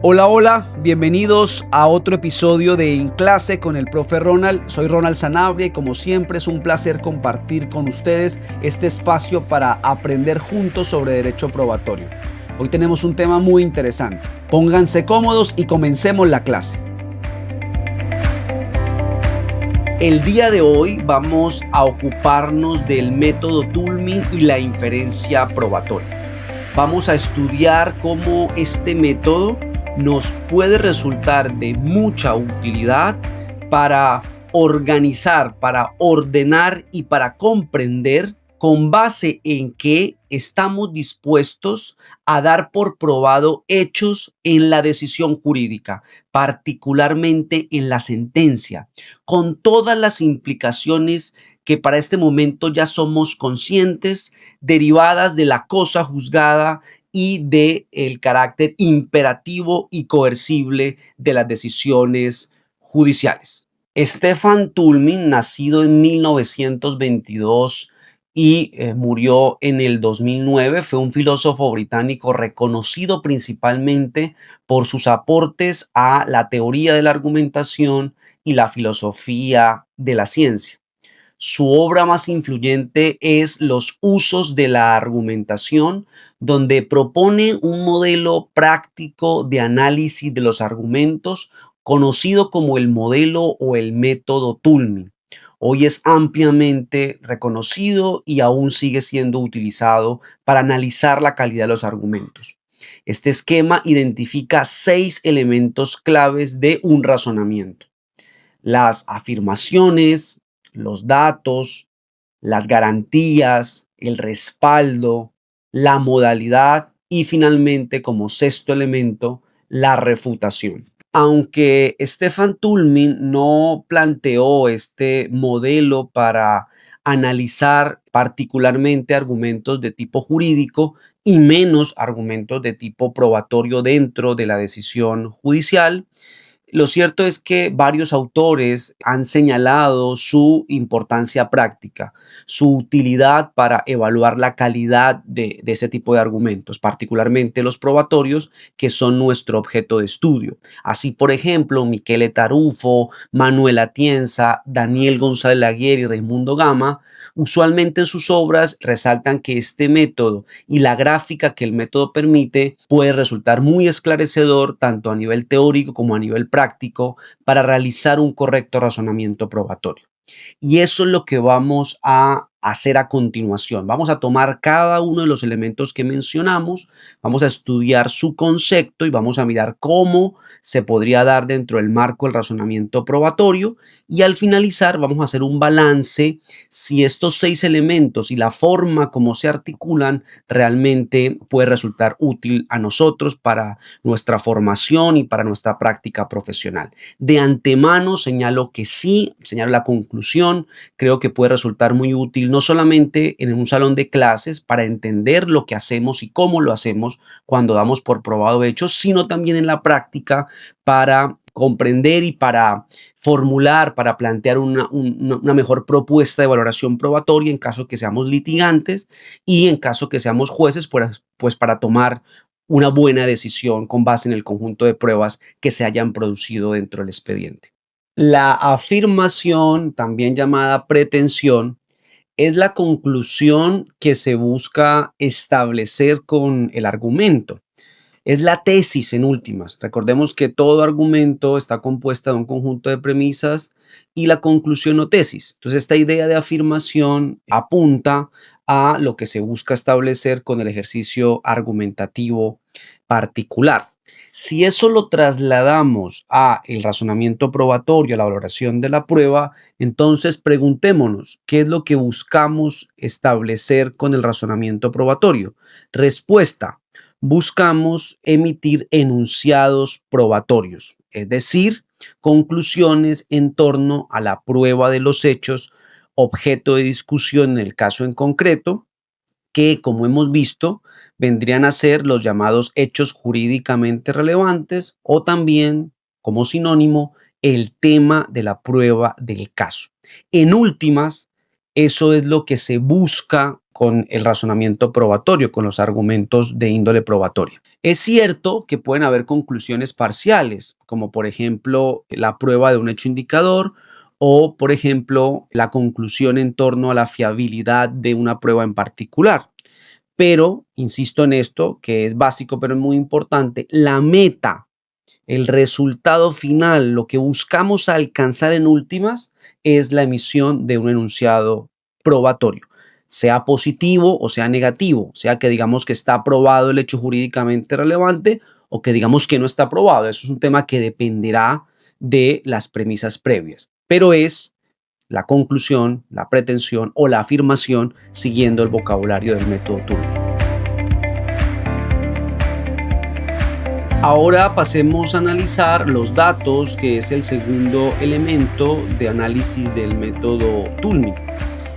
Hola, hola, bienvenidos a otro episodio de En Clase con el Profe Ronald. Soy Ronald Sanabria y como siempre es un placer compartir con ustedes este espacio para aprender juntos sobre derecho probatorio. Hoy tenemos un tema muy interesante. Pónganse cómodos y comencemos la clase. El día de hoy vamos a ocuparnos del método Toulmin y la inferencia probatoria. Vamos a estudiar cómo este método nos puede resultar de mucha utilidad para organizar, para ordenar y para comprender con base en que estamos dispuestos a dar por probado hechos en la decisión jurídica, particularmente en la sentencia, con todas las implicaciones que para este momento ya somos conscientes, derivadas de la cosa juzgada y del carácter imperativo y coercible de las decisiones judiciales. Stefan Toulmin, nacido en 1922 y murió en el 2009, fue un filósofo británico reconocido principalmente por sus aportes a la teoría de la argumentación y la filosofía de la ciencia. Su obra más influyente es Los usos de la argumentación, donde propone un modelo práctico de análisis de los argumentos, conocido como el modelo o el método Toulmin. Hoy es ampliamente reconocido y aún sigue siendo utilizado para analizar la calidad de los argumentos. Este esquema identifica 6 elementos claves de un razonamiento: las afirmaciones, los datos, las garantías, el respaldo, la modalidad y finalmente, como sexto elemento, la refutación. Aunque Stefan Toulmin no planteó este modelo para analizar particularmente argumentos de tipo jurídico y menos argumentos de tipo probatorio dentro de la decisión judicial, lo cierto es que varios autores han señalado su importancia práctica, su utilidad para evaluar la calidad de ese tipo de argumentos, particularmente los probatorios, que son nuestro objeto de estudio. Así, por ejemplo, Michele Tarufo, Manuel Atienza, Daniel González Laguerre y Raimundo Gama, usualmente en sus obras resaltan que este método y la gráfica que el método permite puede resultar muy esclarecedor tanto a nivel teórico como a nivel práctico para realizar un correcto razonamiento probatorio. Y eso es lo que vamos a hacer a continuación. Vamos a tomar cada uno de los elementos que mencionamos, vamos a estudiar su concepto y vamos a mirar cómo se podría dar dentro del marco del razonamiento probatorio, y al finalizar vamos a hacer un balance si estos 6 elementos y la forma como se articulan realmente puede resultar útil a nosotros para nuestra formación y para nuestra práctica profesional. De antemano señalo que sí, señalo la conclusión, creo que puede resultar muy útil no solamente en un salón de clases para entender lo que hacemos y cómo lo hacemos cuando damos por probado hechos, sino también en la práctica para comprender y para formular, para plantear una mejor propuesta de valoración probatoria en caso que seamos litigantes y en caso que seamos jueces, pues para tomar una buena decisión con base en el conjunto de pruebas que se hayan producido dentro del expediente. La afirmación, también llamada pretensión, es la conclusión que se busca establecer con el argumento. Es la tesis en últimas. Recordemos que todo argumento está compuesto de un conjunto de premisas y la conclusión o tesis. Entonces, esta idea de afirmación apunta a lo que se busca establecer con el ejercicio argumentativo particular. Si eso lo trasladamos a el razonamiento probatorio, a la valoración de la prueba, entonces preguntémonos, ¿qué es lo que buscamos establecer con el razonamiento probatorio? Respuesta: buscamos emitir enunciados probatorios, es decir, conclusiones en torno a la prueba de los hechos objeto de discusión en el caso en concreto, que, como hemos visto, vendrían a ser los llamados hechos jurídicamente relevantes o también, como sinónimo, el tema de la prueba del caso. En últimas, eso es lo que se busca con el razonamiento probatorio, con los argumentos de índole probatoria. Es cierto que pueden haber conclusiones parciales, como por ejemplo la prueba de un hecho indicador o por ejemplo la conclusión en torno a la fiabilidad de una prueba en particular. Pero, insisto en esto, que es básico pero es muy importante, la meta, el resultado final, lo que buscamos alcanzar en últimas es la emisión de un enunciado probatorio, sea positivo o sea negativo, sea que digamos que está aprobado el hecho jurídicamente relevante o que digamos que no está aprobado. Eso es un tema que dependerá de las premisas previas, pero es la conclusión, la pretensión o la afirmación siguiendo el vocabulario del método Turing. Ahora pasemos a analizar los datos, que es el segundo elemento de análisis del método Turing.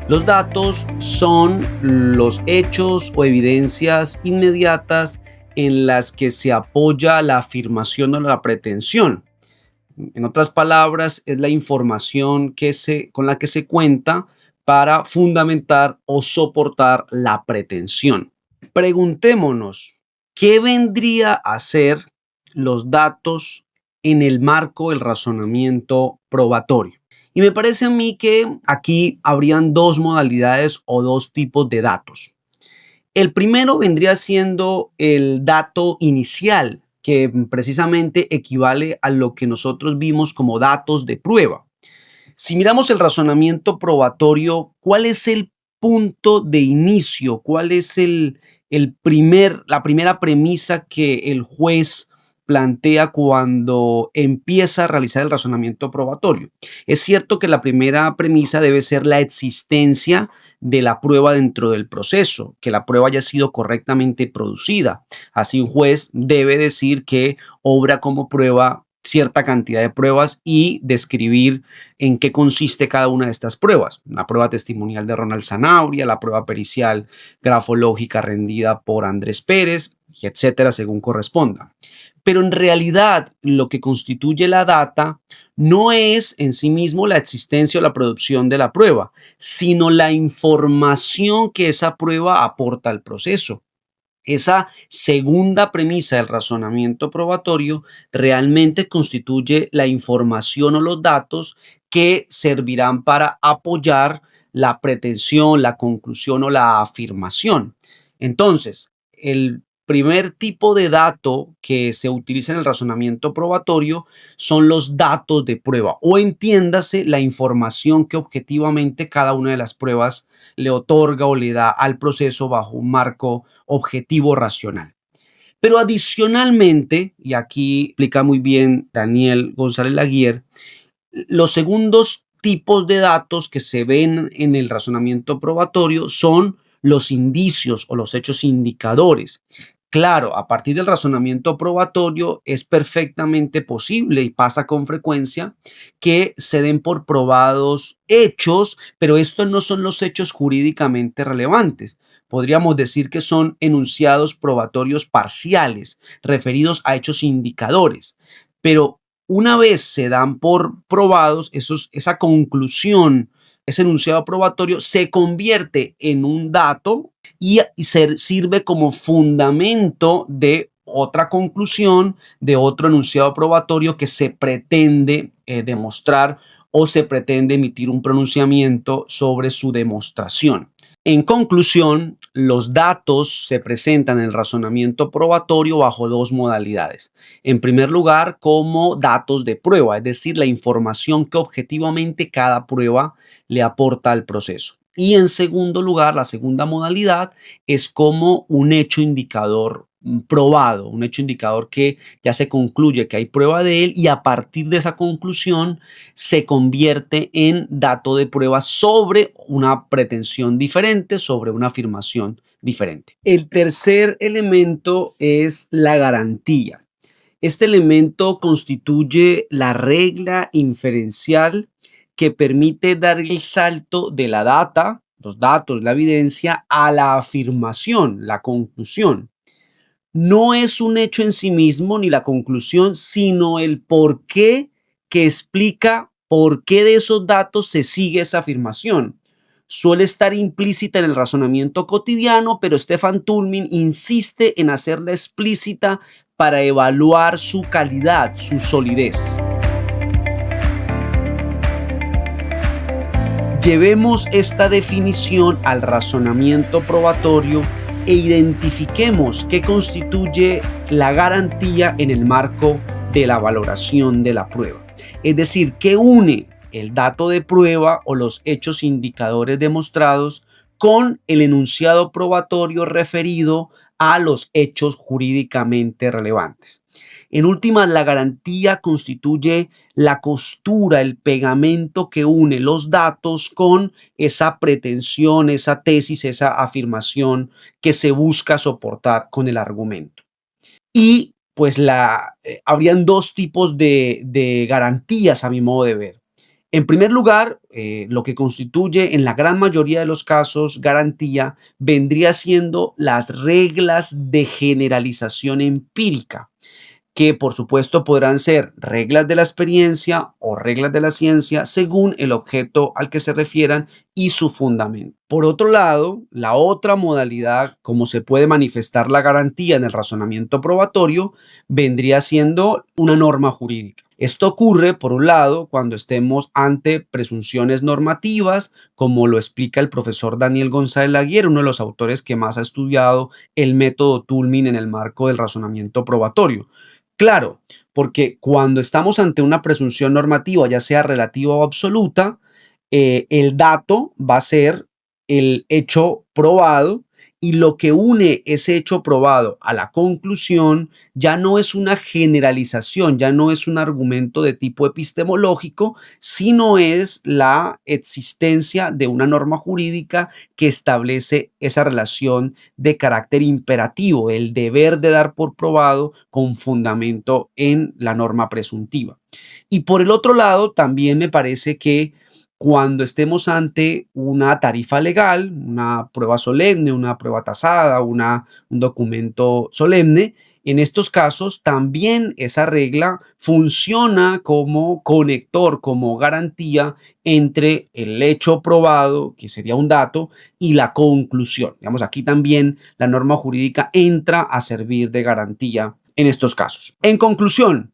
Los datos son los hechos o evidencias inmediatas en las que se apoya la afirmación o la pretensión. En otras palabras, es la información con la que se cuenta para fundamentar o soportar la pretensión. Preguntémonos, ¿qué vendría a ser los datos en el marco del razonamiento probatorio? Y me parece a mí que aquí habrían dos modalidades o dos tipos de datos. El primero vendría siendo el dato inicial, que precisamente equivale a lo que nosotros vimos como datos de prueba. Si miramos el razonamiento probatorio, ¿cuál es el punto de inicio? ¿Cuál es la primera premisa que el juez plantea cuando empieza a realizar el razonamiento probatorio? Es cierto que la primera premisa debe ser la existencia de la prueba dentro del proceso, que la prueba haya sido correctamente producida. Así un juez debe decir que obra como prueba cierta cantidad de pruebas y describir en qué consiste cada una de estas pruebas. La prueba testimonial de Ronald Zanabria, la prueba pericial grafológica rendida por Andrés Pérez, etcétera, según corresponda. Pero en realidad lo que constituye la data no es en sí mismo la existencia o la producción de la prueba, sino la información que esa prueba aporta al proceso. Esa segunda premisa del razonamiento probatorio realmente constituye la información o los datos que servirán para apoyar la pretensión, la conclusión o la afirmación. Entonces, el primer tipo de dato que se utiliza en el razonamiento probatorio son los datos de prueba, o entiéndase la información que objetivamente cada una de las pruebas le otorga o le da al proceso bajo un marco objetivo racional. Pero adicionalmente, y aquí explica muy bien Daniel González Laguier, los segundos tipos de datos que se ven en el razonamiento probatorio son los indicios o los hechos indicadores. Claro, a partir del razonamiento probatorio es perfectamente posible y pasa con frecuencia que se den por probados hechos, pero estos no son los hechos jurídicamente relevantes. Podríamos decir que son enunciados probatorios parciales, referidos a hechos indicadores. Pero una vez se dan por probados, esa conclusión, ese enunciado probatorio se convierte en un dato y sirve como fundamento de otra conclusión, de otro enunciado probatorio que se pretende demostrar o se pretende emitir un pronunciamiento sobre su demostración. En conclusión, los datos se presentan en el razonamiento probatorio bajo dos modalidades. En primer lugar, como datos de prueba, es decir, la información que objetivamente cada prueba le aporta al proceso. Y en segundo lugar, la segunda modalidad es como un hecho indicador probado, un hecho indicador que ya se concluye que hay prueba de él y a partir de esa conclusión se convierte en dato de prueba sobre una pretensión diferente, sobre una afirmación diferente. El tercer elemento es la garantía. Este elemento constituye la regla inferencial que permite dar el salto de la data, los datos, la evidencia, a la afirmación, la conclusión. No es un hecho en sí mismo ni la conclusión, sino el por qué que explica por qué de esos datos se sigue esa afirmación. suele estar implícita en el razonamiento cotidiano, pero Stefan Toulmin insiste en hacerla explícita para evaluar su calidad, su solidez. Llevemos esta definición al razonamiento probatorio e identifiquemos qué constituye la garantía en el marco de la valoración de la prueba. Es decir, qué une el dato de prueba o los hechos indicadores demostrados con el enunciado probatorio referido a los hechos jurídicamente relevantes. En últimas, la garantía constituye la costura, el pegamento que une los datos con esa pretensión, esa tesis, esa afirmación que se busca soportar con el argumento. Y pues habrían dos tipos de garantías a mi modo de ver. En primer lugar, lo que constituye en la gran mayoría de los casos garantía vendría siendo las reglas de generalización empírica, que por supuesto podrán ser reglas de la experiencia o reglas de la ciencia según el objeto al que se refieran y su fundamento. Por otro lado, la otra modalidad como se puede manifestar la garantía en el razonamiento probatorio vendría siendo una norma jurídica. Esto ocurre, por un lado, cuando estemos ante presunciones normativas, como lo explica el profesor Daniel González Laguier, uno de los autores que más ha estudiado el método Toulmin en el marco del razonamiento probatorio. Claro, porque cuando estamos ante una presunción normativa, ya sea relativa o absoluta, el dato va a ser el hecho probado y lo que une ese hecho probado a la conclusión ya no es una generalización, ya no es un argumento de tipo epistemológico, sino es la existencia de una norma jurídica que establece esa relación de carácter imperativo, el deber de dar por probado con fundamento en la norma presuntiva. Y por el otro lado, también me parece que cuando estemos ante una tarifa legal, una prueba solemne, una prueba tasada, un documento solemne, en estos casos también esa regla funciona como conector, como garantía entre el hecho probado, que sería un dato, y la conclusión. Digamos, aquí también la norma jurídica entra a servir de garantía en estos casos. En conclusión,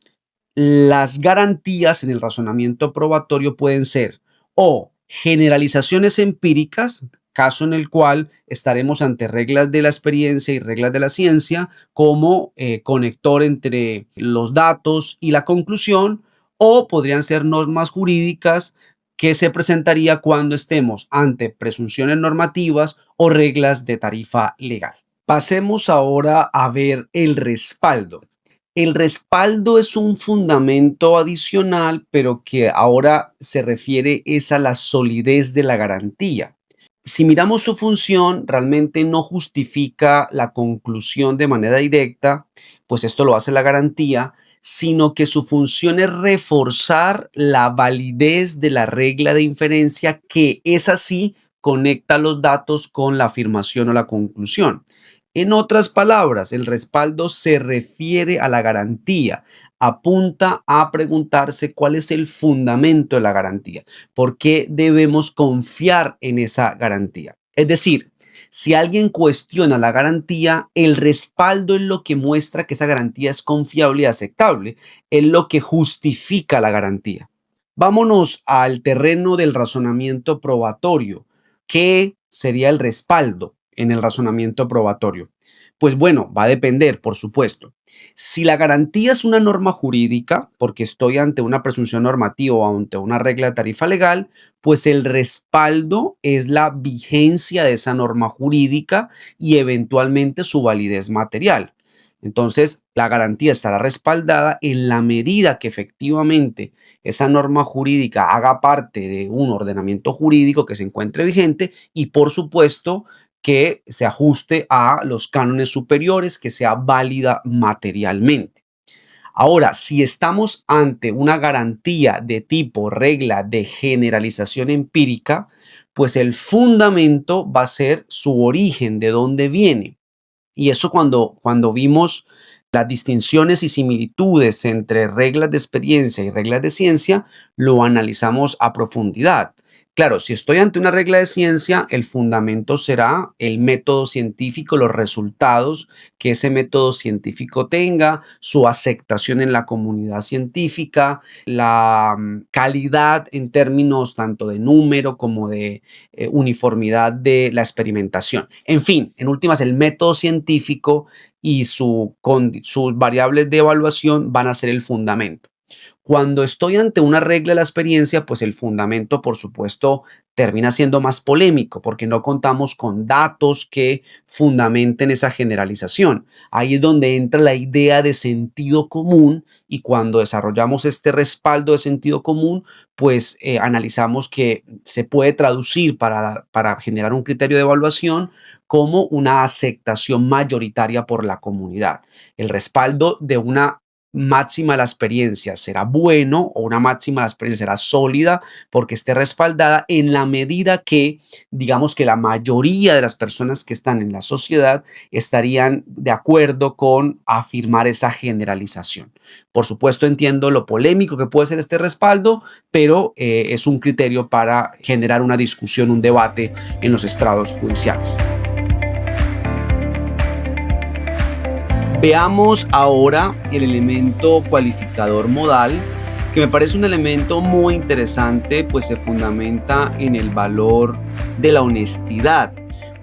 las garantías en el razonamiento probatorio pueden ser o generalizaciones empíricas, caso en el cual estaremos ante reglas de la experiencia y reglas de la ciencia como conector entre los datos y la conclusión, o podrían ser normas jurídicas que se presentaría cuando estemos ante presunciones normativas o reglas de tarifa legal. Pasemos ahora a ver el respaldo. El respaldo es un fundamento adicional, pero que ahora se refiere a la solidez de la garantía. Si miramos su función, realmente no justifica la conclusión de manera directa, pues esto lo hace la garantía, sino que su función es reforzar la validez de la regla de inferencia que es así conecta los datos con la afirmación o la conclusión. En otras palabras, el respaldo se refiere a la garantía, apunta a preguntarse cuál es el fundamento de la garantía, por qué debemos confiar en esa garantía. Es decir, si alguien cuestiona la garantía, el respaldo es lo que muestra que esa garantía es confiable y aceptable, es lo que justifica la garantía. Vámonos al terreno del razonamiento probatorio. ¿Qué sería el respaldo en el razonamiento probatorio? Pues bueno, va a depender, por supuesto. Si la garantía es una norma jurídica, porque estoy ante una presunción normativa o ante una regla de tarifa legal, pues el respaldo es la vigencia de esa norma jurídica y eventualmente su validez material. Entonces, la garantía estará respaldada en la medida que efectivamente esa norma jurídica haga parte de un ordenamiento jurídico que se encuentre vigente y, por supuesto, que se ajuste a los cánones superiores, que sea válida materialmente. Ahora, si estamos ante una garantía de tipo regla de generalización empírica, pues el fundamento va a ser su origen, de dónde viene. Y eso cuando vimos las distinciones y similitudes entre reglas de experiencia y reglas de ciencia, lo analizamos a profundidad. Claro, si estoy ante una regla de ciencia, el fundamento será el método científico, los resultados que ese método científico tenga, su aceptación en la comunidad científica, la calidad en términos tanto de número como de uniformidad de la experimentación. En fin, en últimas, el método científico y sus variables de evaluación van a ser el fundamento. Cuando estoy ante una regla de la experiencia, pues el fundamento, por supuesto, termina siendo más polémico porque no contamos con datos que fundamenten esa generalización. Ahí es donde entra la idea de sentido común y cuando desarrollamos este respaldo de sentido común, pues analizamos que se puede traducir para generar un criterio de evaluación como una aceptación mayoritaria por la comunidad. El respaldo de una máxima de la experiencia será bueno o una máxima de la experiencia será sólida porque esté respaldada en la medida que, digamos que la mayoría de las personas que están en la sociedad estarían de acuerdo con afirmar esa generalización. Por supuesto, entiendo lo polémico que puede ser este respaldo, pero es un criterio para generar una discusión, un debate en los estrados judiciales. Veamos ahora el elemento cualificador modal, que me parece un elemento muy interesante, pues se fundamenta en el valor de la honestidad,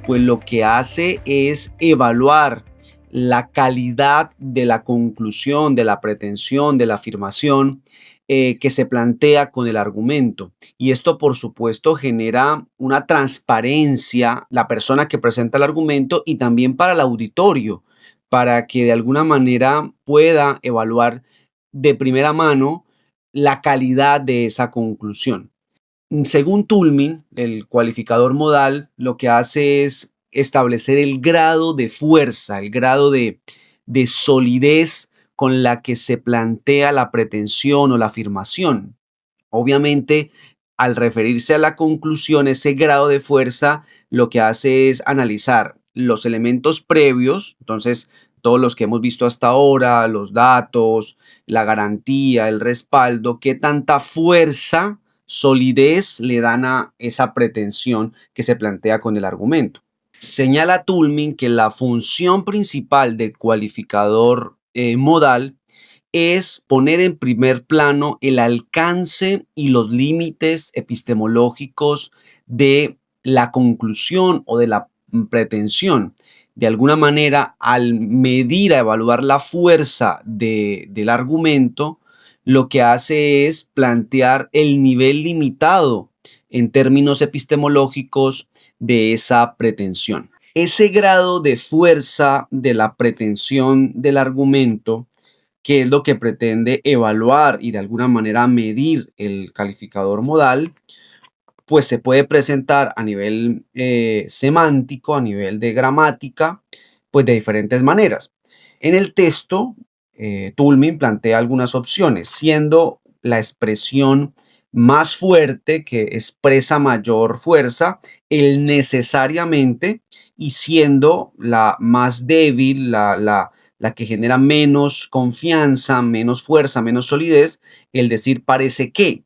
pues lo que hace es evaluar la calidad de la conclusión, de la pretensión, de la afirmación que se plantea con el argumento. Y esto, por supuesto, genera una transparencia, la persona que presenta el argumento y también para el auditorio para que de alguna manera pueda evaluar de primera mano la calidad de esa conclusión. Según Toulmin, el cualificador modal lo que hace es establecer el grado de fuerza, el grado de solidez con la que se plantea la pretensión o la afirmación. Obviamente, al referirse a la conclusión, ese grado de fuerza lo que hace es analizar los elementos previos, entonces todos los que hemos visto hasta ahora, los datos, la garantía, el respaldo, qué tanta fuerza, solidez le dan a esa pretensión que se plantea con el argumento. Señala Toulmin que la función principal del cualificador modal es poner en primer plano el alcance y los límites epistemológicos de la conclusión o de la pretensión. De alguna manera, al medir, a evaluar la fuerza del argumento, lo que hace es plantear el nivel limitado en términos epistemológicos de esa pretensión. Ese grado de fuerza de la pretensión del argumento, que es lo que pretende evaluar y de alguna manera medir el calificador modal, pues se puede presentar a nivel semántico, a nivel de gramática, pues de diferentes maneras. En el texto, Toulmin plantea algunas opciones, siendo la expresión más fuerte, que expresa mayor fuerza, el necesariamente, y siendo la más débil, la que genera menos confianza, menos fuerza, menos solidez, el decir parece que.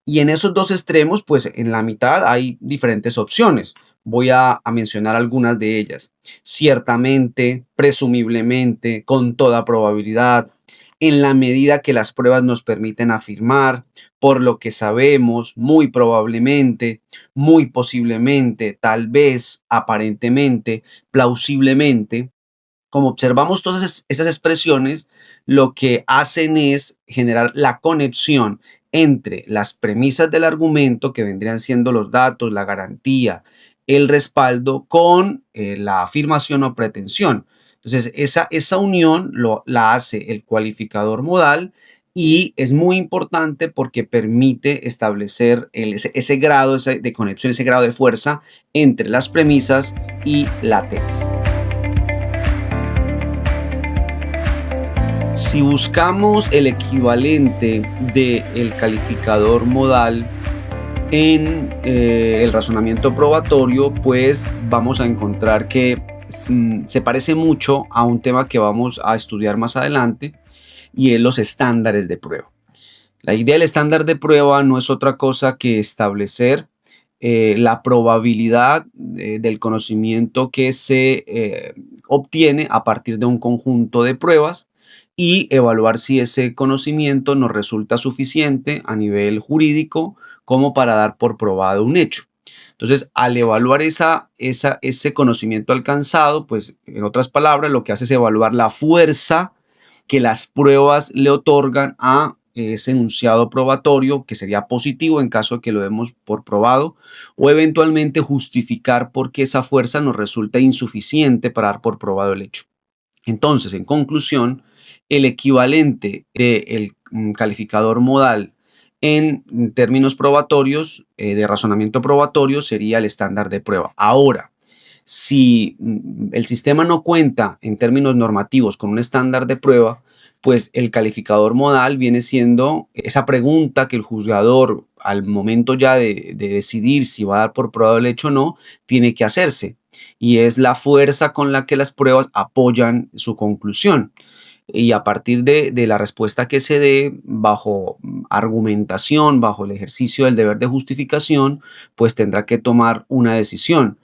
Y en esos dos extremos, pues en la mitad hay diferentes opciones. Voy a mencionar algunas de ellas. Ciertamente, presumiblemente, con toda probabilidad, en la medida que las pruebas nos permiten afirmar, por lo que sabemos, muy probablemente, muy posiblemente, tal vez, aparentemente, plausiblemente. Como observamos todas esas expresiones, lo que hacen es generar la conexión entre las premisas del argumento, que vendrían siendo los datos, la garantía, el respaldo, con la afirmación o pretensión. Entonces, esa unión la hace el cualificador modal y es muy importante porque permite establecer ese grado de conexión, ese grado de fuerza entre las premisas y la tesis. Si buscamos el equivalente del calificador modal en el razonamiento probatorio, pues vamos a encontrar que se parece mucho a un tema que vamos a estudiar más adelante y es los estándares de prueba. La idea del estándar de prueba no es otra cosa que establecer la probabilidad del conocimiento que se obtiene a partir de un conjunto de pruebas y evaluar si ese conocimiento nos resulta suficiente a nivel jurídico como para dar por probado un hecho. Entonces, al evaluar ese conocimiento alcanzado, pues en otras palabras, lo que hace es evaluar la fuerza que las pruebas le otorgan a ese enunciado probatorio, que sería positivo en caso de que lo demos por probado, o eventualmente justificar por qué esa fuerza nos resulta insuficiente para dar por probado el hecho. Entonces, en conclusión, el equivalente del calificador modal en términos probatorios, de razonamiento probatorio, sería el estándar de prueba. Ahora, si el sistema no cuenta en términos normativos con un estándar de prueba, pues el calificador modal viene siendo esa pregunta que el juzgador, al momento ya de decidir si va a dar por probado el hecho o no, tiene que hacerse. Y es la fuerza con la que las pruebas apoyan su conclusión. Y a partir de la respuesta que se dé bajo argumentación, bajo el ejercicio del deber de justificación, pues tendrá que tomar una decisión,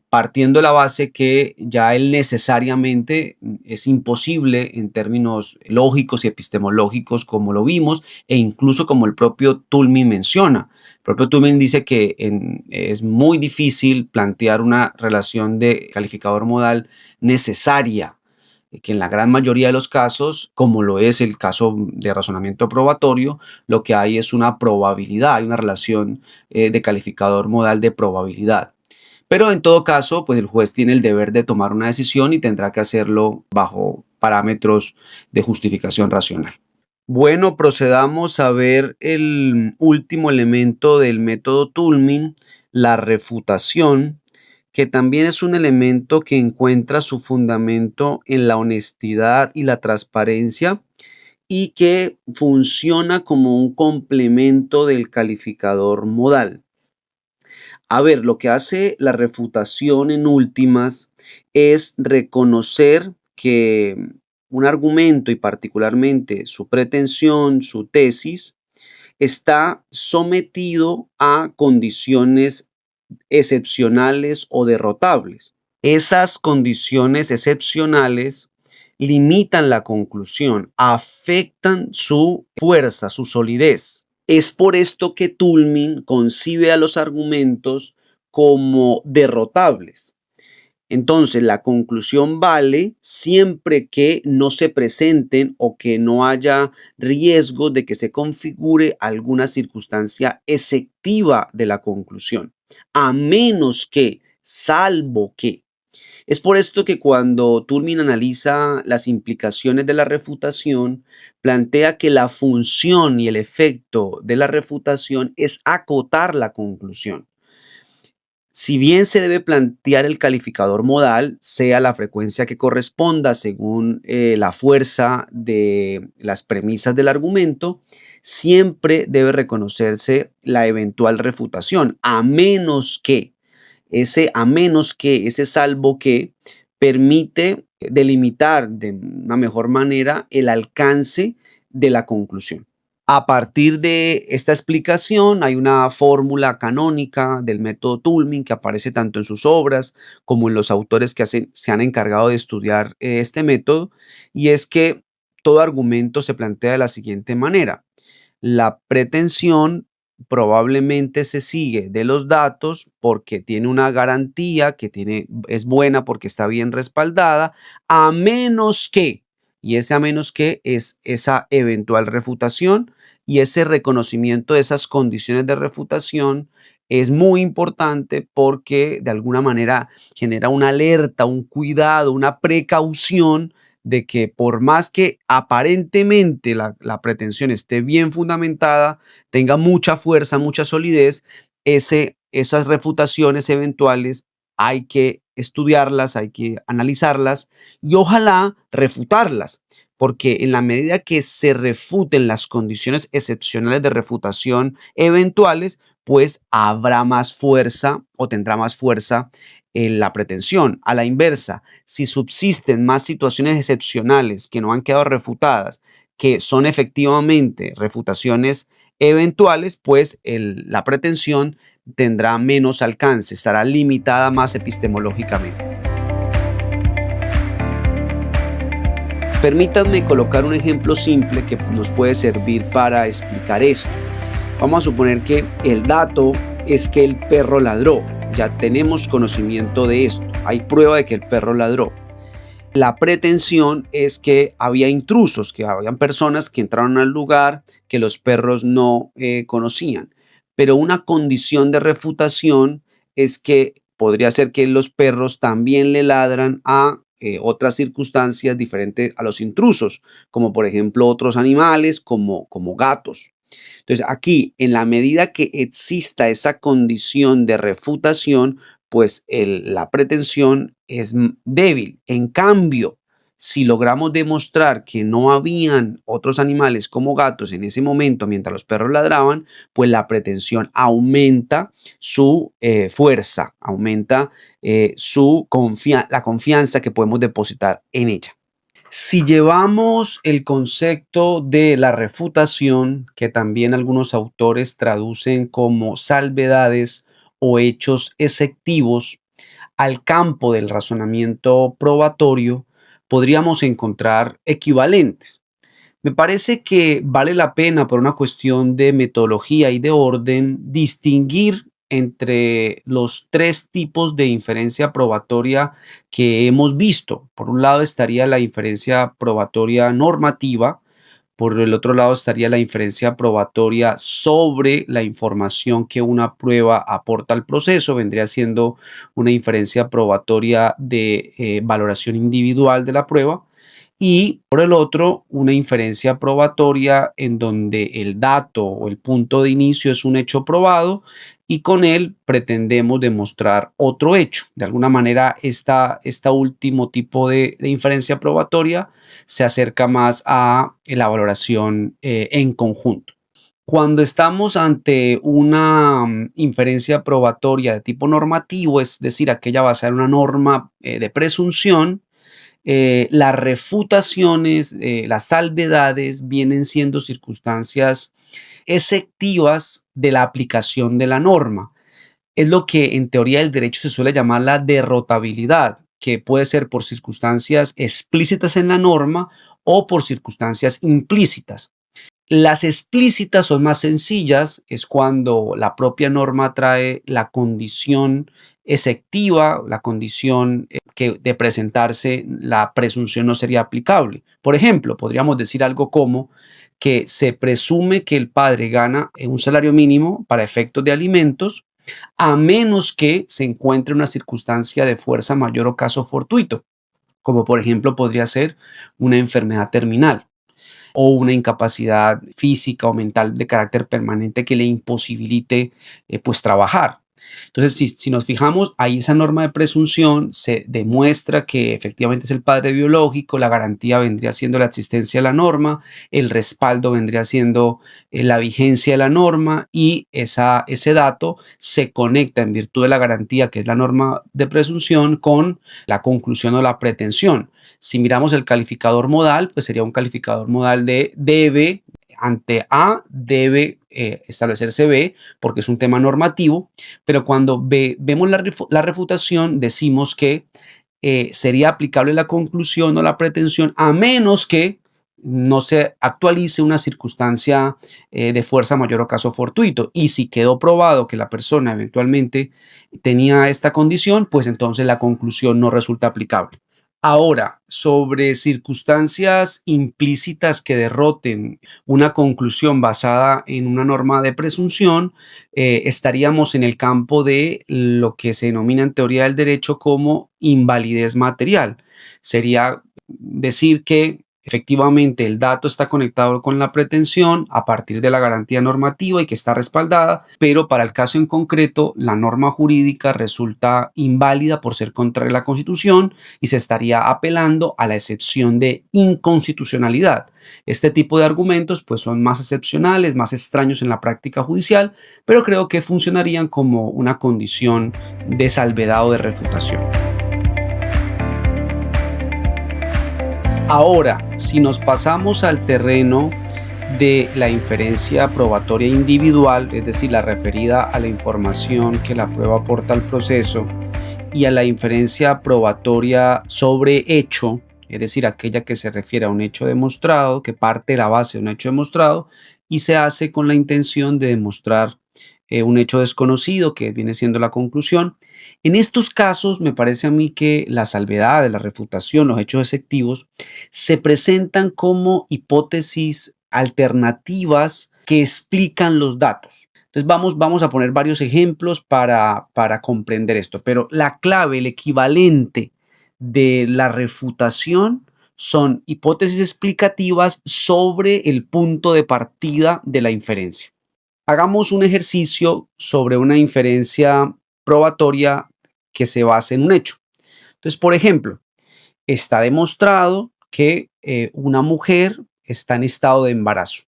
partiendo de la base que ya él necesariamente es imposible en términos lógicos y epistemológicos, como lo vimos, e incluso como el propio Toulmin menciona. El propio Toulmin dice que es muy difícil plantear una relación de calificador modal necesaria, que en la gran mayoría de los casos, como lo es el caso de razonamiento probatorio, lo que hay es una probabilidad, hay una relación de calificador modal de probabilidad. Pero en todo caso, pues el juez tiene el deber de tomar una decisión y tendrá que hacerlo bajo parámetros de justificación racional. Bueno, procedamos a ver el último elemento del método Toulmin, la refutación, que también es un elemento que encuentra su fundamento en la honestidad y la transparencia y que funciona como un complemento del calificador modal. A ver, lo que hace la refutación en últimas es reconocer que un argumento y particularmente su pretensión, su tesis, está sometido a condiciones excepcionales o derrotables. Esas condiciones excepcionales limitan la conclusión, afectan su fuerza, su solidez. Es por esto que Toulmin concibe a los argumentos como derrotables. Entonces, la conclusión vale siempre que no se presenten o que no haya riesgo de que se configure alguna circunstancia exceptiva de la conclusión, a menos que, salvo que. Es por esto que cuando Toulmin analiza las implicaciones de la refutación, plantea que la función y el efecto de la refutación es acotar la conclusión. Si bien se debe plantear el calificador modal, sea la frecuencia que corresponda según la fuerza de las premisas del argumento, siempre debe reconocerse la eventual refutación, a menos que ese salvo que permite delimitar de una mejor manera el alcance de la conclusión. A partir de esta explicación hay una fórmula canónica del método Toulmin que aparece tanto en sus obras como en los autores que se han encargado de estudiar este método, y es que todo argumento se plantea de la siguiente manera: la pretensión probablemente se sigue de los datos porque tiene una garantía es buena porque está bien respaldada, a menos que, y ese a menos que es esa eventual refutación, y ese reconocimiento de esas condiciones de refutación es muy importante porque de alguna manera genera una alerta, un cuidado, una precaución de que por más que aparentemente la pretensión esté bien fundamentada, tenga mucha fuerza, mucha solidez, esas refutaciones eventuales hay que estudiarlas, hay que analizarlas y ojalá refutarlas, porque en la medida que se refuten las condiciones excepcionales de refutación eventuales, pues habrá más fuerza o tendrá más fuerza en la pretensión. A la inversa, si subsisten más situaciones excepcionales que no han quedado refutadas, que son efectivamente refutaciones eventuales, pues la pretensión tendrá menos alcance, estará limitada más epistemológicamente. Permítanme colocar un ejemplo simple que nos puede servir para explicar esto. Vamos a suponer que el dato es que el perro ladró. Ya tenemos conocimiento de esto. Hay prueba de que el perro ladró. La pretensión es que había intrusos, que habían personas que entraron al lugar que los perros no conocían. Pero una condición de refutación es que podría ser que los perros también le ladran a otras circunstancias diferentes a los intrusos, como por ejemplo otros animales como gatos. Entonces aquí, en la medida que exista esa condición de refutación, pues la pretensión es débil. En cambio, si logramos demostrar que no habían otros animales como gatos en ese momento mientras los perros ladraban, pues la pretensión aumenta su fuerza, aumenta la confianza que podemos depositar en ella. Si llevamos el concepto de la refutación, que también algunos autores traducen como salvedades o hechos exceptivos, al campo del razonamiento probatorio, podríamos encontrar equivalentes. Me parece que vale la pena, por una cuestión de metodología y de orden, distinguir entre los tres tipos de inferencia probatoria que hemos visto. Por un lado estaría la inferencia probatoria normativa, por el otro lado estaría la inferencia probatoria sobre la información que una prueba aporta al proceso, vendría siendo una inferencia probatoria de valoración individual de la prueba. Y por el otro, una inferencia probatoria en donde el dato o el punto de inicio es un hecho probado y con él pretendemos demostrar otro hecho. De alguna manera, este último tipo de inferencia probatoria se acerca más a la valoración en conjunto. Cuando estamos ante una inferencia probatoria de tipo normativo, es decir, aquella basada en una norma de presunción, las refutaciones, las salvedades vienen siendo circunstancias exceptivas de la aplicación de la norma. Es lo que en teoría del derecho se suele llamar la derrotabilidad, que puede ser por circunstancias explícitas en la norma o por circunstancias implícitas. Las explícitas son más sencillas, es cuando la propia norma trae la condición exceptiva, la condición que de presentarse la presunción no sería aplicable. Por ejemplo, podríamos decir algo como que se presume que el padre gana un salario mínimo para efectos de alimentos, a menos que se encuentre una circunstancia de fuerza mayor o caso fortuito, como por ejemplo podría ser una enfermedad terminal o una incapacidad física o mental de carácter permanente que le imposibilite pues trabajar. Entonces, si nos fijamos, ahí esa norma de presunción se demuestra que efectivamente es el padre biológico, la garantía vendría siendo la existencia de la norma, el respaldo vendría siendo la vigencia de la norma y ese dato se conecta en virtud de la garantía, que es la norma de presunción, con la conclusión o la pretensión. Si miramos el calificador modal, pues sería un calificador modal de debe. Ante A debe establecerse B porque es un tema normativo, pero cuando vemos la refutación decimos que sería aplicable la conclusión o la pretensión a menos que no se actualice una circunstancia de fuerza mayor o caso fortuito. Y si quedó probado que la persona eventualmente tenía esta condición, pues entonces la conclusión no resulta aplicable. Ahora, sobre circunstancias implícitas que derroten una conclusión basada en una norma de presunción, estaríamos en el campo de lo que se denomina en teoría del derecho como invalidez material. Sería decir que efectivamente el dato está conectado con la pretensión a partir de la garantía normativa y que está respaldada, pero para el caso en concreto la norma jurídica resulta inválida por ser contraria a la Constitución y se estaría apelando a la excepción de inconstitucionalidad. Este tipo de argumentos pues son más excepcionales, más extraños en la práctica judicial, pero creo que funcionarían como una condición de salvedad o de refutación. Ahora, si nos pasamos al terreno de la inferencia probatoria individual, es decir, la referida a la información que la prueba aporta al proceso, y a la inferencia probatoria sobre hecho, es decir, aquella que se refiere a un hecho demostrado, que parte de la base de un hecho demostrado y se hace con la intención de demostrar un hecho desconocido, que viene siendo la conclusión. En estos casos, me parece a mí que la salvedad de la refutación, los hechos exceptivos, se presentan como hipótesis alternativas que explican los datos. Entonces vamos a poner varios ejemplos para comprender esto, pero la clave, el equivalente de la refutación son hipótesis explicativas sobre el punto de partida de la inferencia. Hagamos un ejercicio sobre una inferencia probatoria que se base en un hecho. Entonces, por ejemplo, está demostrado que una mujer está en estado de embarazo.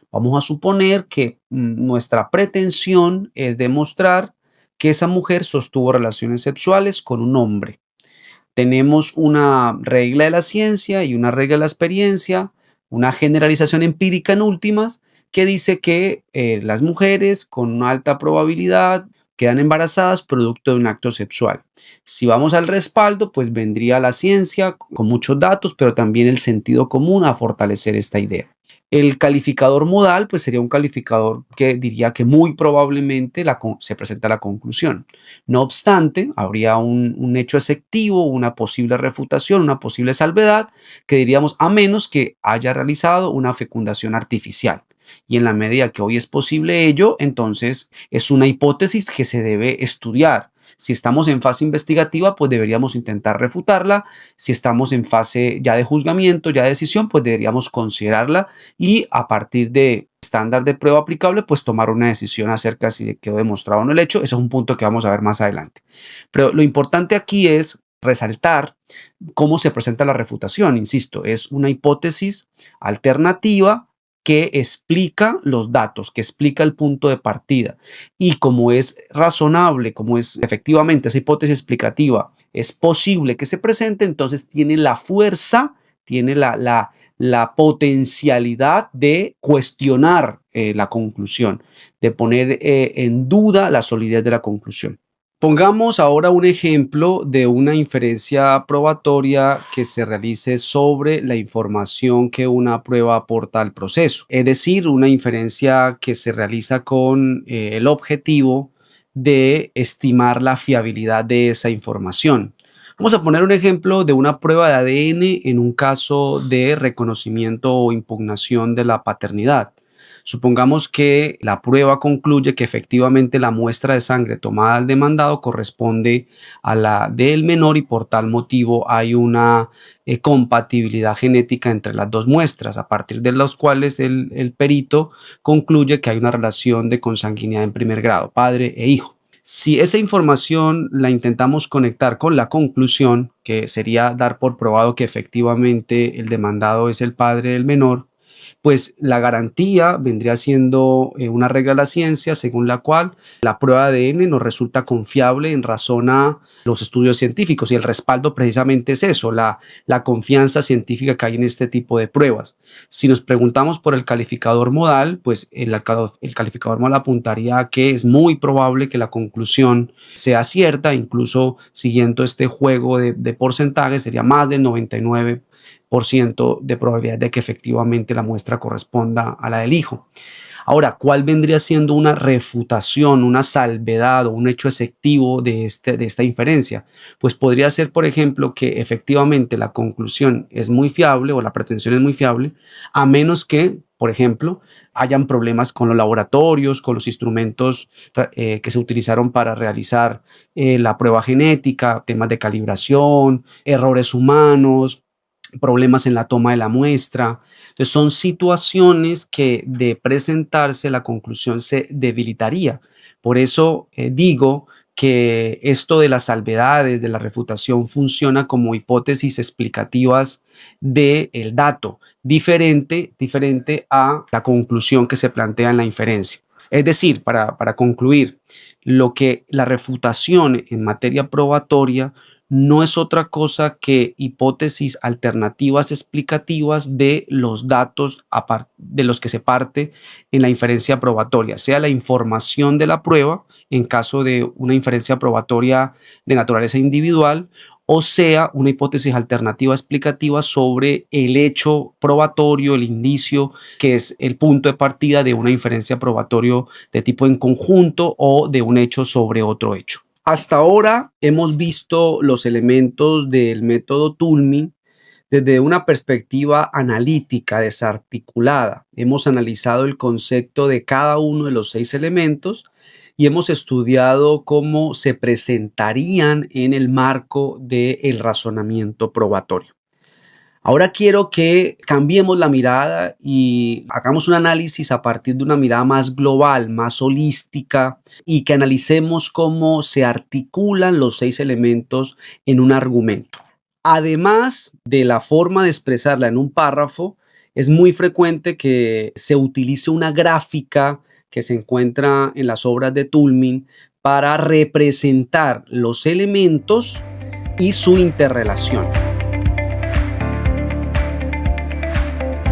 Vamos a suponer que nuestra pretensión es demostrar que esa mujer sostuvo relaciones sexuales con un hombre. Tenemos una regla de la ciencia y una regla de la experiencia, una generalización empírica en últimas, que dice que las mujeres con una alta probabilidad quedan embarazadas producto de un acto sexual. Si vamos al respaldo, pues vendría la ciencia con muchos datos, pero también el sentido común a fortalecer esta idea. El calificador modal, pues sería un calificador que diría que muy probablemente se presenta la conclusión. No obstante, habría un hecho exceptivo, una posible refutación, una posible salvedad, que diríamos a menos que haya realizado una fecundación artificial. Y en la medida que hoy es posible ello, entonces es una hipótesis que se debe estudiar. Si estamos en fase investigativa, pues deberíamos intentar refutarla. Si estamos en fase ya de juzgamiento, ya de decisión, pues deberíamos considerarla y a partir de estándar de prueba aplicable, pues tomar una decisión acerca de si quedó demostrado o no el hecho. Eso es un punto que vamos a ver más adelante. Pero lo importante aquí es resaltar cómo se presenta la refutación. Insisto, es una hipótesis alternativa que explica los datos, que explica el punto de partida. Y como es razonable, como es efectivamente esa hipótesis explicativa, es posible que se presente, entonces tiene la fuerza, tiene la potencialidad de cuestionar la conclusión, de poner en duda la solidez de la conclusión. Pongamos ahora un ejemplo de una inferencia probatoria que se realice sobre la información que una prueba aporta al proceso, es decir, una inferencia que se realiza con el objetivo de estimar la fiabilidad de esa información. Vamos a poner un ejemplo de una prueba de ADN en un caso de reconocimiento o impugnación de la paternidad. Supongamos que la prueba concluye que efectivamente la muestra de sangre tomada al demandado corresponde a la del menor y por tal motivo hay una compatibilidad genética entre las dos muestras, a partir de los cuales el perito concluye que hay una relación de consanguinidad en primer grado, padre e hijo. Si esa información la intentamos conectar con la conclusión, que sería dar por probado que efectivamente el demandado es el padre del menor, pues la garantía vendría siendo una regla de la ciencia según la cual la prueba de ADN nos resulta confiable en razón a los estudios científicos y el respaldo precisamente es eso, la confianza científica que hay en este tipo de pruebas. Si nos preguntamos por el calificador modal, pues el calificador modal apuntaría a que es muy probable que la conclusión sea cierta, incluso siguiendo este juego de porcentajes sería más del 99% de probabilidad de que efectivamente la muestra corresponda a la del hijo. Ahora, ¿cuál vendría siendo una refutación, una salvedad o un hecho exceptivo de esta inferencia? Pues podría ser, por ejemplo, que efectivamente la conclusión es muy fiable o la pretensión es muy fiable, a menos que, por ejemplo, hayan problemas con los laboratorios, con los instrumentos que se utilizaron para realizar la prueba genética, temas de calibración, errores humanos, problemas en la toma de la muestra. Entonces son situaciones que de presentarse la conclusión se debilitaría. Por eso digo que esto de las salvedades, de la refutación, funciona como hipótesis explicativas del dato, diferente a la conclusión que se plantea en la inferencia. Es decir, para concluir, lo que la refutación en materia probatoria no es otra cosa que hipótesis alternativas explicativas de los datos de los que se parte en la inferencia probatoria, sea la información de la prueba en caso de una inferencia probatoria de naturaleza individual, o sea una hipótesis alternativa explicativa sobre el hecho probatorio, el indicio, que es el punto de partida de una inferencia probatorio de tipo en conjunto o de un hecho sobre otro hecho. Hasta ahora hemos visto los elementos del método Toulmin desde una perspectiva analítica desarticulada. Hemos analizado el concepto de cada uno de los 6 elementos y hemos estudiado cómo se presentarían en el marco del razonamiento probatorio. Ahora quiero que cambiemos la mirada y hagamos un análisis a partir de una mirada más global, más holística, y que analicemos cómo se articulan los 6 elementos en un argumento. Además de la forma de expresarla en un párrafo, es muy frecuente que se utilice una gráfica que se encuentra en las obras de Toulmin para representar los elementos y su interrelación.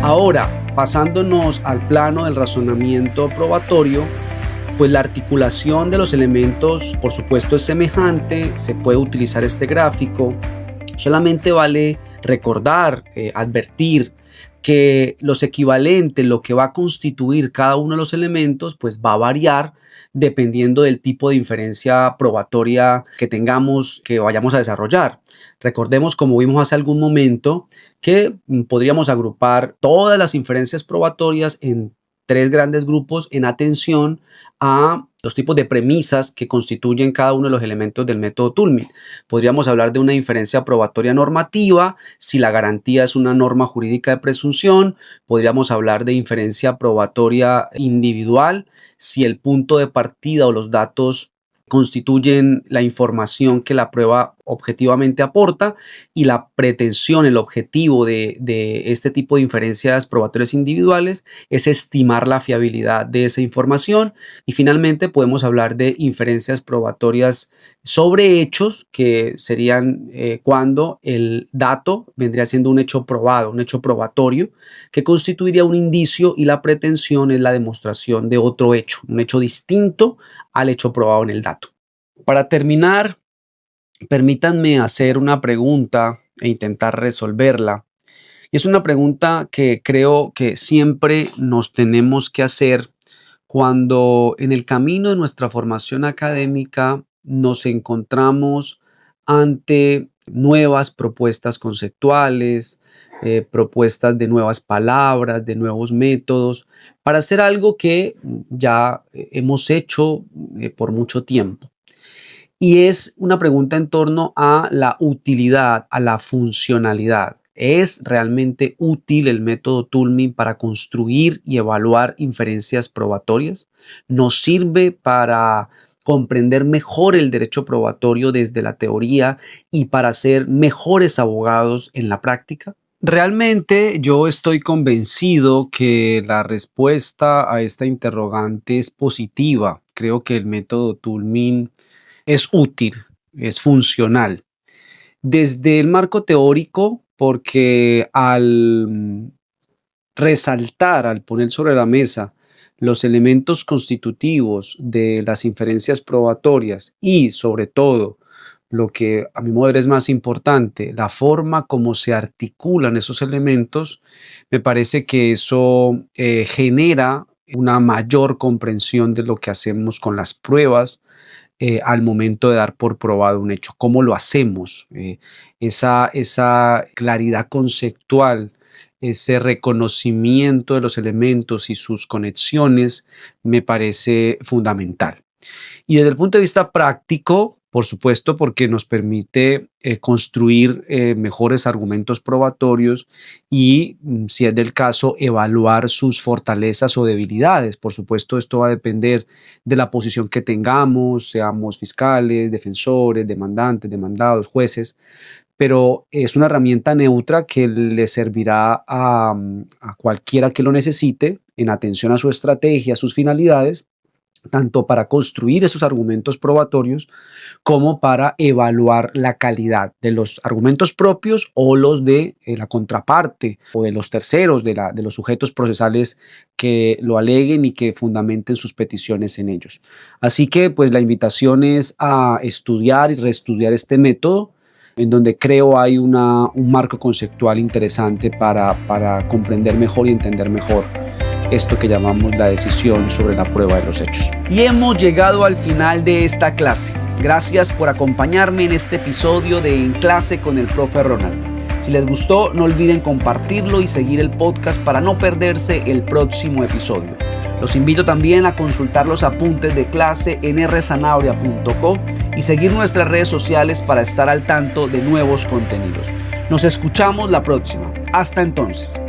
Ahora, pasándonos al plano del razonamiento probatorio, pues la articulación de los elementos, por supuesto, es semejante, se puede utilizar este gráfico. Solamente vale recordar, advertir que los equivalentes, lo que va a constituir cada uno de los elementos, pues va a variar dependiendo del tipo de inferencia probatoria que tengamos, que vayamos a desarrollar. Recordemos, como vimos hace algún momento, que podríamos agrupar todas las inferencias probatorias en 3 grandes grupos en atención a los tipos de premisas que constituyen cada uno de los elementos del método Toulmin. Podríamos hablar de una inferencia probatoria normativa, si la garantía es una norma jurídica de presunción. Podríamos hablar de inferencia probatoria individual, si el punto de partida o los datos constituyen la información que la prueba objetivamente aporta, y la pretensión, el objetivo de este tipo de inferencias probatorias individuales es estimar la fiabilidad de esa información. Y finalmente podemos hablar de inferencias probatorias sobre hechos, que serían cuando el dato vendría siendo un hecho probado, un hecho probatorio, que constituiría un indicio, y la pretensión es la demostración de otro hecho, un hecho distinto al hecho probado en el dato. Para terminar, permítanme hacer una pregunta e intentar resolverla. Y es una pregunta que creo que siempre nos tenemos que hacer cuando en el camino de nuestra formación académica nos encontramos ante nuevas propuestas conceptuales, propuestas de nuevas palabras, de nuevos métodos, para hacer algo que ya hemos hecho por mucho tiempo. Y es una pregunta en torno a la utilidad, a la funcionalidad. ¿Es realmente útil el método Toulmin para construir y evaluar inferencias probatorias? ¿Nos sirve para comprender mejor el derecho probatorio desde la teoría y para ser mejores abogados en la práctica? Realmente yo estoy convencido que la respuesta a esta interrogante es positiva. Creo que el método Toulmin es útil, es funcional. Desde el marco teórico, porque al resaltar, al poner sobre la mesa los elementos constitutivos de las inferencias probatorias y, sobre todo, lo que a mi modo de ver es más importante, la forma como se articulan esos elementos, me parece que eso genera una mayor comprensión de lo que hacemos con las pruebas al momento de dar por probado un hecho. ¿Cómo lo hacemos? Esa claridad conceptual, ese reconocimiento de los elementos y sus conexiones me parece fundamental. Y desde el punto de vista práctico, por supuesto, porque nos permite construir mejores argumentos probatorios y, si es del caso, evaluar sus fortalezas o debilidades. Por supuesto, esto va a depender de la posición que tengamos, seamos fiscales, defensores, demandantes, demandados, jueces, pero es una herramienta neutra que le servirá a cualquiera que lo necesite en atención a su estrategia, a sus finalidades, tanto para construir esos argumentos probatorios como para evaluar la calidad de los argumentos propios o los de la contraparte o de los terceros, de los sujetos procesales que lo aleguen y que fundamenten sus peticiones en ellos. Así que pues la invitación es a estudiar y reestudiar este método, en donde creo hay un marco conceptual interesante para comprender mejor y entender mejor esto que llamamos la decisión sobre la prueba de los hechos. Y hemos llegado al final de esta clase. Gracias por acompañarme en este episodio de En Clase con el Profe Ronald. Si les gustó, no olviden compartirlo y seguir el podcast para no perderse el próximo episodio. Los invito también a consultar los apuntes de clase en rzanabria.co y seguir nuestras redes sociales para estar al tanto de nuevos contenidos. Nos escuchamos la próxima. Hasta entonces.